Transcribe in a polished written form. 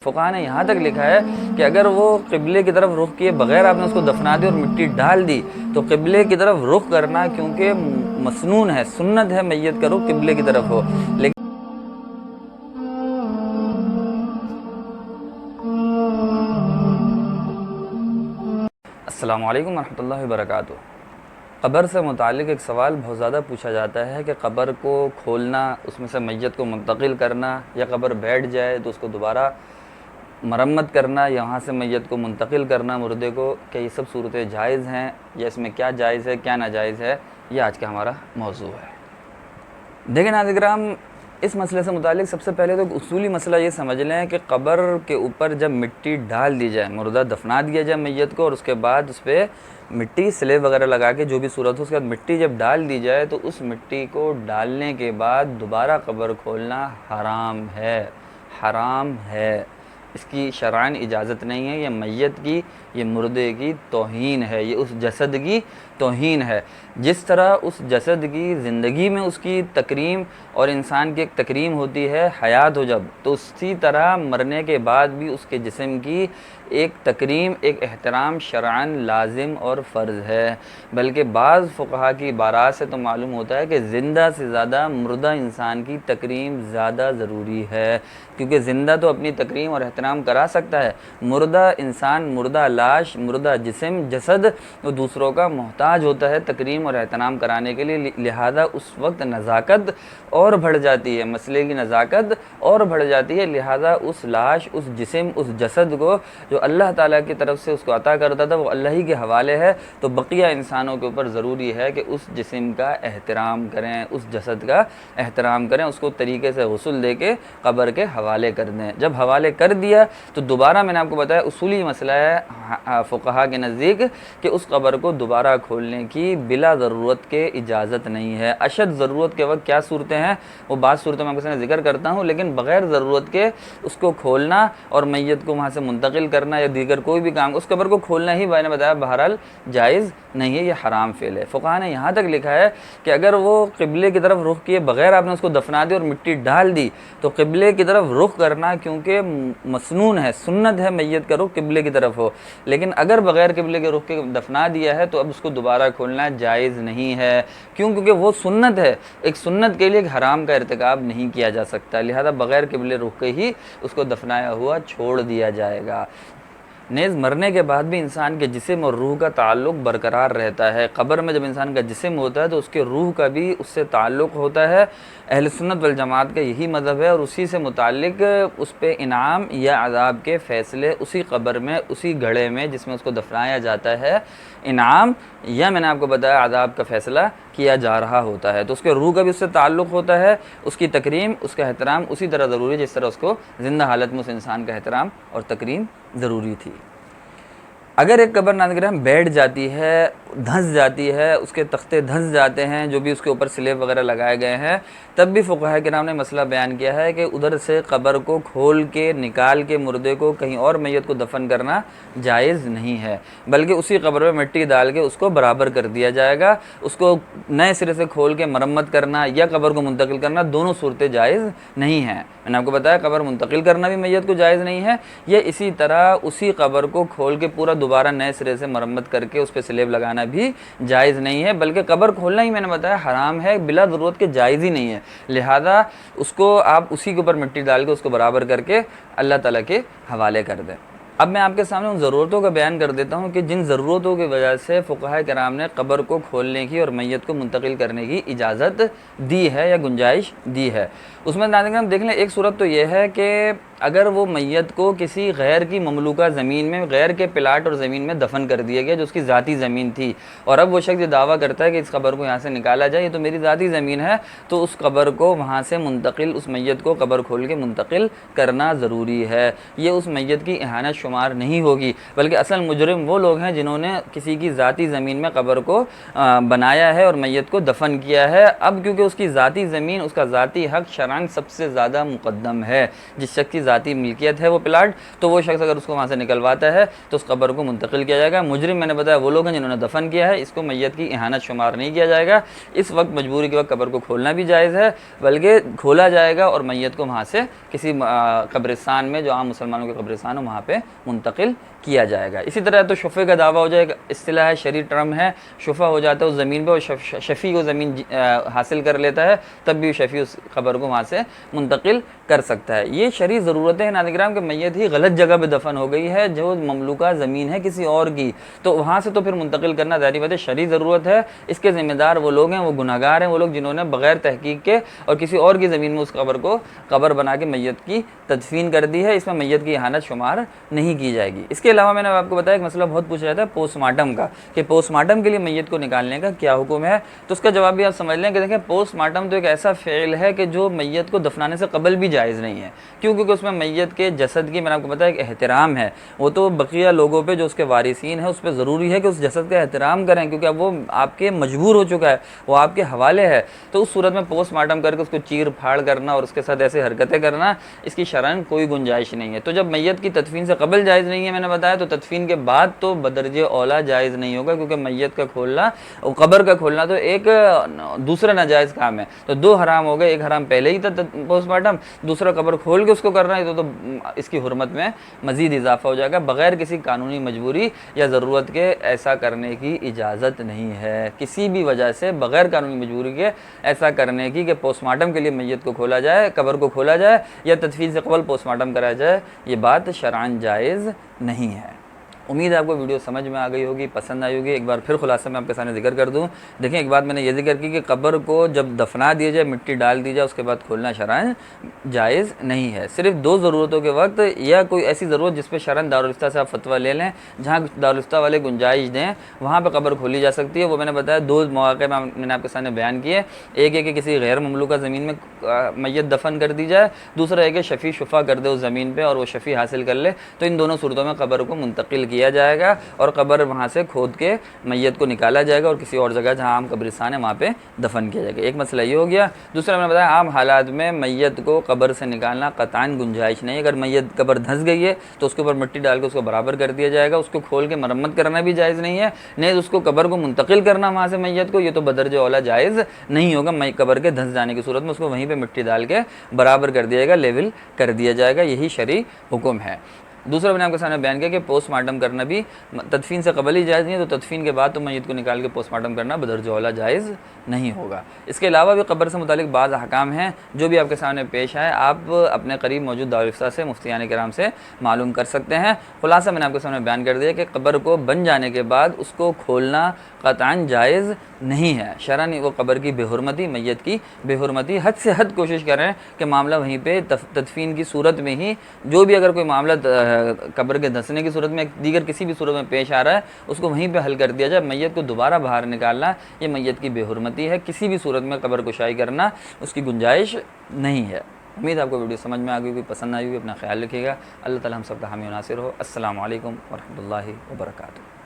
فقہا نے یہاں تک لکھا ہے کہ اگر وہ قبلے کی طرف رخ کیے بغیر آپ نے اس کو دفنا دی اور مٹی ڈال دی تو قبلے کی طرف رخ کرنا کیونکہ مسنون ہے، سنت ہے میت کا رخ قبلے کی طرف ہو، لیکن السلام علیکم ورحمۃ اللہ وبرکاتہ۔ قبر سے متعلق ایک سوال بہت زیادہ پوچھا جاتا ہے کہ قبر کو کھولنا، اس میں سے میت کو منتقل کرنا، یا قبر بیٹھ جائے تو اس کو دوبارہ مرمت کرنا، یا وہاں سے میت کو منتقل کرنا مردے کو، کہ یہ سب صورتیں جائز ہیں یا اس میں کیا جائز ہے کیا ناجائز ہے، یہ آج کا ہمارا موضوع ہے۔ دیکھیں ناظرین کرام، اس مسئلے سے متعلق سب سے پہلے تو اصولی مسئلہ یہ سمجھ لیں کہ قبر کے اوپر جب مٹی ڈال دی جائے، مردہ دفنا دیا جائے میت کو، اور اس کے بعد اس پہ مٹی سلیب وغیرہ لگا کے جو بھی صورت ہو اس کے بعد مٹی جب ڈال دی جائے تو اس مٹی کو ڈالنے کے بعد دوبارہ قبر کھولنا حرام ہے، حرام ہے۔ اس کی شرعاً اجازت نہیں ہے، یہ میت کی، یہ مردے کی توہین ہے، یہ اس جسد کی توہین ہے۔ جس طرح اس جسد کی زندگی میں اس کی تکریم اور انسان کی ایک تکریم ہوتی ہے حیات ہو جب، تو اسی طرح مرنے کے بعد بھی اس کے جسم کی ایک تکریم، ایک احترام شرعاً لازم اور فرض ہے۔ بلکہ بعض فقہا کی عبارات سے تو معلوم ہوتا ہے کہ زندہ سے زیادہ مردہ انسان کی تکریم زیادہ ضروری ہے، کیونکہ زندہ تو اپنی تکریم اور احترام کرا سکتا ہے، مردہ انسان، مردہ لاش، مردہ جسم، جسد وہ دوسروں کا محتاج ہوتا ہے تکریم اور احترام کرانے کے لیے، لہذا اس وقت نزاکت اور بڑھ جاتی ہے، مسئلے کی نزاکت اور بڑھ جاتی ہے۔ لہذا اس لاش، اس جسم، اس جسد کو جو اللہ تعالیٰ کی طرف سے اس کو عطا کرتا تھا وہ اللہ ہی کے حوالے ہے، تو بقیہ انسانوں کے اوپر ضروری ہے کہ اس جسم کا احترام کریں، اس جسد کا احترام کریں، اس کو طریقے سے غسل دے کے قبر کے حوالے کر دیں۔ جب حوالے کر دیا تو دوبارہ میں نے آپ کو بتایا اصولی مسئلہ ہے فقہا کے نزدیک کہ اس قبر کو دوبارہ کھولنے کی بلا ضرورت کے اجازت نہیں ہے۔ اشد ضرورت کے وقت کیا صورتیں ہیں وہ بعض صورتوں میں آپ کے سامنے ذکر کرتا ہوں، لیکن بغیر ضرورت کے اس کو کھولنا اور میت کو وہاں سے منتقل کرنا یا دیگر کوئی بھی کام، اس قبر کو کھولنا ہی میں نے بتایا بہرحال جائز نہیں ہے، یہ حرام فعل ہے۔ فقہا نے یہاں تک لکھا ہے کہ اگر وہ قبلے کی طرف رخ کیے بغیر آپ نے اس کو دفنا دی اور مٹی ڈال دی تو قبلے کی طرف رخ کرنا کیونکہ مسنون ہے، سنت ہے میت کا رخ قبلے کی طرف ہو، لیکن اگر بغیر قبلے کے رخ کے دفنا دیا ہے تو اب اس کو دوبارہ کھولنا جائز نہیں ہے، کیونکہ وہ سنت ہے، ایک سنت کے لیے ایک حرام کا ارتکاب نہیں کیا جا سکتا، لہذا بغیر قبلے رخ کے ہی اس کو دفنایا ہوا چھوڑ دیا جائے گا۔ نیز مرنے کے بعد بھی انسان کے جسم اور روح کا تعلق برقرار رہتا ہے۔ قبر میں جب انسان کا جسم ہوتا ہے تو اس کے روح کا بھی اس سے تعلق ہوتا ہے۔ اہل سنت والجماعت کا یہی مذہب ہے، اور اسی سے متعلق اس پہ انعام یا عذاب کے فیصلے اسی قبر میں، اسی گڑھے میں جس میں اس کو دفنایا جاتا ہے، انعام یا میں نے آپ کو بتایا عذاب کا فیصلہ کیا جا رہا ہوتا ہے، تو اس کے روح کا بھی اس سے تعلق ہوتا ہے۔ اس کی تکریم، اس کا احترام اسی طرح ضروری ہے جس طرح اس کو زندہ حالت میں اس انسان کا احترام اور تکریم ضروری تھی۔ اگر ایک قبر ناظرین بیٹھ جاتی ہے، دھنس جاتی ہے، اس کے تختے دھنس جاتے ہیں جو بھی اس کے اوپر سلیب وغیرہ لگائے گئے ہیں، تب بھی فقہاء کرام نے مسئلہ بیان کیا ہے کہ ادھر سے قبر کو کھول کے نکال کے مردے کو کہیں اور میت کو دفن کرنا جائز نہیں ہے، بلکہ اسی قبر میں مٹی ڈال کے اس کو برابر کر دیا جائے گا۔ اس کو نئے سرے سے کھول کے مرمت کرنا یا قبر کو منتقل کرنا دونوں صورتیں جائز نہیں ہیں۔ میں نے آپ کو بتایا قبر منتقل کرنا بھی میت کو جائز نہیں ہے، یا اسی طرح اسی قبر کو کھول کے پورا دوبارہ نئے سرے سے مرمت کر کے اس پہ سلیب لگانا بھی جائز نہیں ہے، بلکہ قبر کھولنا ہی میں نے بتایا حرام ہے، بلا ضرورت کے جائز ہی نہیں ہے، لہذا اس کو آپ اسی کے اوپر مٹی ڈال کے اس کو برابر کر کے اللہ تعالیٰ کے حوالے کر دیں۔ اب میں آپ کے سامنے ان ضرورتوں کا بیان کر دیتا ہوں کہ جن ضرورتوں کی وجہ سے فقہاء کرام نے قبر کو کھولنے کی اور میت کو منتقل کرنے کی اجازت دی ہے یا گنجائش دی ہے۔ اس میں ناظرین دیکھ لیں، ایک صورت تو یہ ہے کہ اگر وہ میت کو کسی غیر کی مملوکہ زمین میں، غیر کے پلاٹ اور زمین میں دفن کر دیا گیا جو اس کی ذاتی زمین تھی، اور اب وہ شخص یہ دعویٰ کرتا ہے کہ اس قبر کو یہاں سے نکالا جائے، یہ تو میری ذاتی زمین ہے، تو اس قبر کو وہاں سے منتقل، اس میت کو قبر کھول کے منتقل کرنا ضروری ہے۔ یہ اس میت کی اہانت شمار نہیں ہوگی، بلکہ اصل مجرم وہ لوگ ہیں جنہوں نے کسی کی ذاتی زمین میں قبر کو بنایا ہے اور میت کو دفن کیا ہے۔ اب کیونکہ اس کی ذاتی زمین، اس کا ذاتی حق شرعاً سب سے زیادہ مقدم ہے، جس شخص کی ذاتی ملکیت ہے وہ پلاٹ، تو وہ شخص اگر اس کو وہاں سے نکلواتا ہے تو اس قبر کو منتقل کیا جائے گا۔ مجرم میں نے بتایا وہ لوگ ہیں جنہوں نے دفن کیا ہے، اس کو میت کی اہانت شمار نہیں کیا جائے گا۔ اس وقت مجبوری کے وقت قبر کو کھولنا بھی جائز ہے، بلکہ کھولا جائے گا اور میت کو وہاں سے کسی قبرستان میں جو عام مسلمانوں کے قبرستان ہو وہاں پہ منتقل کیا جائے گا۔ اسی طرح تو شفع کا دعویٰ ہو جائے گا، اصطلاح ہے، شرعی ٹرم ہے، شفع ہو جاتا ہے اس زمین پہ اور شفیع کو زمین حاصل کر لیتا ہے، تب بھی شفیع اس قبر کو وہاں سے منتقل کر سکتا ہے۔ یہ شرعی ضرورتیں ہیں ناظرین کرام کہ میت ہی غلط جگہ پہ دفن ہو گئی ہے جو مملوکہ زمین ہے کسی اور کی، تو وہاں سے تو پھر منتقل کرنا ظاہری بات ہے شرعی ضرورت ہے۔ اس کے ذمہ دار وہ لوگ ہیں، وہ گناہگار ہیں، وہ لوگ جنہوں نے بغیر تحقیق کے اور کسی اور کی زمین میں اس قبر کو قبر بنا کے میت کی تدفین کر دی ہے، اس میں میت کی اہانت شمار نہیں کی جائے گی۔ اس کے علاوہ میں نے آپ کو بتایا ایک مسئلہ بہت پوچھا جاتا ہے پوسٹ مارٹم کا، کہ پوسٹ مارٹم کے لیے میت کو نکالنے کا کیا حکم ہے، تو اس کا جواب بھی آپ سمجھ لیں کہ دیکھیں پوسٹ مارٹم تو ایک ایسا فعل ہے کہ جو میت کو دفنانے سے قبل بھی جائز نہیں ہے، کیونکہ اس میں میت کے جسد کی میں نے آپ کو بتایا ایک احترام ہے، وہ تو بقیہ لوگوں پہ جو اس کے وارثین ہیں اس پہ ضروری ہے کہ اس جسد کا احترام کریں، کیونکہ اب وہ آپ کے مجبور ہو چکا ہے، وہ آپ کے حوالے ہے، تو اس صورت میں پوسٹ مارٹم کر کے اس کو چیر پھاڑ کرنا اور اس کے ساتھ ایسے حرکتیں کرنا اس کی شرعاً کوئی گنجائش نہیں ہے۔ تو جب میت کی تدفین سے قبل جائز نہیں ہے میں نے بتایا، تو تدفین کے بعد تو بدرجہ اولا جائز نہیں ہوگا، کیونکہ میت کا کھولنا اور قبر کا کھولنا تو ایک دوسرا ناجائز کام ہے، تو دو حرام ہو گئے، ایک حرام پہلے ہی تھا پوسٹ مارٹم، دوسرا قبر کھول کے اس کو کرنا ہے تو اس کی حرمت میں مزید اضافہ ہو جائے گا، بغیر کسی قانونی مجبوری یا ضرورت کے ایسا کرنے کی اجازت نہیں ہے، کسی بھی وجہ سے بغیر قانونی مجبوری کے ایسا کرنے کی کہ پوسٹ مارٹم کے لیے میت کو کھولا جائے، قبر کو کھولا جائے یا تدفین سے قبل پوسٹ مارٹم کرایا جائے، یہ بات شرعاً جائز نہیں ہے۔ امید ہے آپ کو ویڈیو سمجھ میں آ گئی ہوگی، پسند آئی ہوگی۔ ایک بار پھر خلاصہ میں آپ کے سامنے ذکر کر دوں، دیکھیں ایک بات میں نے یہ ذکر کی کہ قبر کو جب دفنا دیا جائے، مٹی ڈال دی جائے، اس کے بعد کھولنا شرعاً جائز نہیں ہے، صرف دو ضرورتوں کے وقت یا کوئی ایسی ضرورت جس پہ شرعاً دارالفتہ سے آپ فتویٰ لے لیں، جہاں دارالفتہ والے گنجائش دیں وہاں پہ قبر کھولی جا سکتی ہے۔ وہ میں نے بتایا دو مواقع میں نے آپ کے سامنے بیان کیے، ایک ہے کہ کسی غیر مملوکہ زمین میں میت دفن کر دی جائے، دوسرا ہے کہ شفیع شفا کر دے اس زمین پہ اور وہ شفیع حاصل کر لے، تو ان دونوں صورتوں میں قبر کو منتقل کیا جائے گا اور قبر وہاں سے کھود کے میت کو نکالا جائے گا اور کسی اور جگہ جہاں عام قبرستان ہے وہاں پہ دفن کیا جائے گا۔ ایک مسئلہ یہ ہو گیا۔ دوسرا میں نے بتایا عام حالات میں میت کو قبر سے نکالنا قطعاً گنجائش نہیں، اگر میت قبر دھنس گئی ہے تو اس کے اوپر مٹی ڈال کے اس کو برابر کر دیا جائے گا، اس کو کھول کے مرمت کرنا بھی جائز نہیں ہے، نہیں اس کو قبر کو منتقل کرنا وہاں سے میت کو، یہ تو بدرجہ اولا جائز نہیں ہوگا۔ قبر کے دھنس جانے کی صورت میں اس کو وہیں پہ مٹی ڈال کے برابر کر دیا جائے گا، لیول کر دیا جائے گا، یہی شرعی حکم ہے۔ دوسرا میں نے آپ کے سامنے بیان کیا کہ پوسٹ مارٹم کرنا بھی تدفین سے قبل ہی جائز نہیں ہے، تو تدفین کے بعد تو میت کو نکال کے پوسٹ مارٹم کرنا بدرجہ اولا جائز نہیں ہوگا۔ اس کے علاوہ بھی قبر سے متعلق بعض احکام ہیں جو بھی آپ کے سامنے پیش آئے، آپ اپنے قریب موجود دارالفتہ سے مفتیان کرام سے معلوم کر سکتے ہیں۔ خلاصہ میں نے آپ کے سامنے بیان کر دیا کہ قبر کو بن جانے کے بعد اس کو کھولنا قطعاً جائز نہیں ہے، شرعاً وہ قبر کی بے حرمتی، میت کی بے حرمتی، حد سے حد کوشش کریں کہ معاملہ وہیں پہ تدفین کی صورت میں ہی، جو بھی اگر کوئی معاملہ قبر کے دھنسنے کی صورت میں دیگر کسی بھی صورت میں پیش آ رہا ہے اس کو وہیں پہ حل کر دیا جائے۔ میت کو دوبارہ باہر نکالنا یہ میت کی بے حرمتی ہے، کسی بھی صورت میں قبر کشائی کرنا اس کی گنجائش نہیں ہے۔ امید آپ کو ویڈیو سمجھ میں آ گئی ہوگی، پسند آئی ہوگی، اپنا خیال رکھیے گا۔ اللہ تعالی ہم سب کا حامی و ناصر ہو۔ السلام علیکم ورحمۃ اللہ وبرکاتہ۔